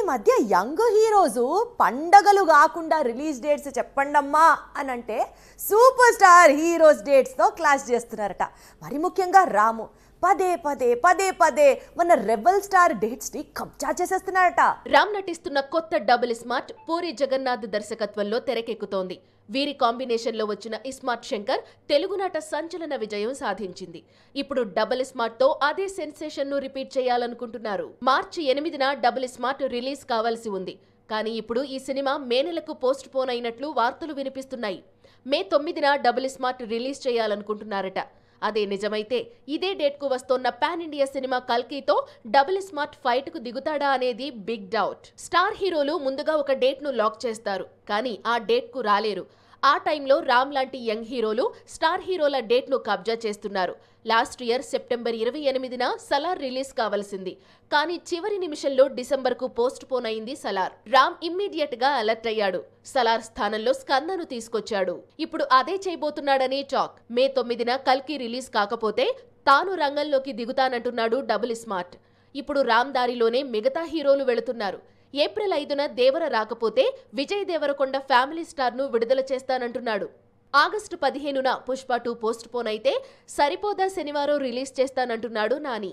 మధ్య young heroes పండగలు కాకుండా రిలీజ్ డేట్స్ చెప్పండమ్మా అని అంటే సూపర్ స్టార్ హీరోస్ డేట్స్తో క్లాష్ చేస్తున్నారట. మరి ముఖ్యంగా రాము పదే పదే పదే పదే మన రెబల్ స్టార్ డేట్స్ ని కబ్జా చేసేస్తున్నారట. రామ్ నటిస్తున్న కొత్త డబుల్ స్మార్ట్ పూరి జగన్నాథ్ దర్శకత్వంలో తెరకెక్కుతోంది. వీరి కాంబినేషన్ లో వచ్చిన ఇస్మార్ట్ శంకర్ తెలుగునాట సంచలన విజయం సాధించింది. ఇప్పుడు డబుల్ స్మార్ట్ తో అదే సెన్సేషన్ ను రిపీట్ చేయాలనుకుంటున్నారు. మార్చి 8న డబుల్ స్మార్ట్ రిలీజ్ కావాల్సి ఉంది. కానీ ఇప్పుడు ఈ సినిమా మే నెలకు పోస్ట్ పోన్ అయినట్లు వార్తలు వినిపిస్తున్నాయి. మే 9న డబుల్ స్మార్ట్ రిలీజ్ చేయాలనుకుంటున్నారట. అదే నిజమైతే ఇదే డేట్ కు వస్తోన్న పాన్ ఇండియా సినిమా కల్కితో డబుల్ స్మార్ట్ ఫైట్ కు దిగుతాడా అనేది బిగ్ డౌట్. స్టార్ హీరోలు ముందుగా ఒక డేట్ ను లాక్ చేస్తారు, కానీ ఆ డేట్ కు రాలేరు. ఆ టైంలో రామ్ లాంటి యంగ్ హీరోలు స్టార్ హీరోల డేట్ ను కబ్జా చేస్తున్నారు. లాస్ట్ ఇయర్ సెప్టెంబర్ 28న సలార్ రిలీజ్ కావాల్సింది, కానీ చివరి నిమిషంలో డిసెంబర్ కు పోస్ట్ పోన్ అయింది సలార్. రామ్ ఇమ్మీడియట్ గా అలర్ట్ అయ్యాడు. సలార్ స్థానంలో స్కందను తీసుకొచ్చాడు. ఇప్పుడు అదే చేయబోతున్నాడని టాక్. మే 9న కల్కి రిలీజ్ కాకపోతే తాను రంగంలోకి దిగుతానంటున్నాడు డబుల్ స్మార్ట్. ఇప్పుడు రామ్ దారిలోనే మిగతా హీరోలు వెళుతున్నారు. ఏప్రిల్ 5న దేవర రాకపోతే విజయ్ దేవరకొండ ఫ్యామిలీ స్టార్ ను విడుదల చేస్తానంటున్నాడు. ఆగస్టు 15న పుష్ప 2 పోస్ట్ పోన్ అయితే సరిపోదా శనివారం రిలీజ్ చేస్తానంటున్నాడు నాని.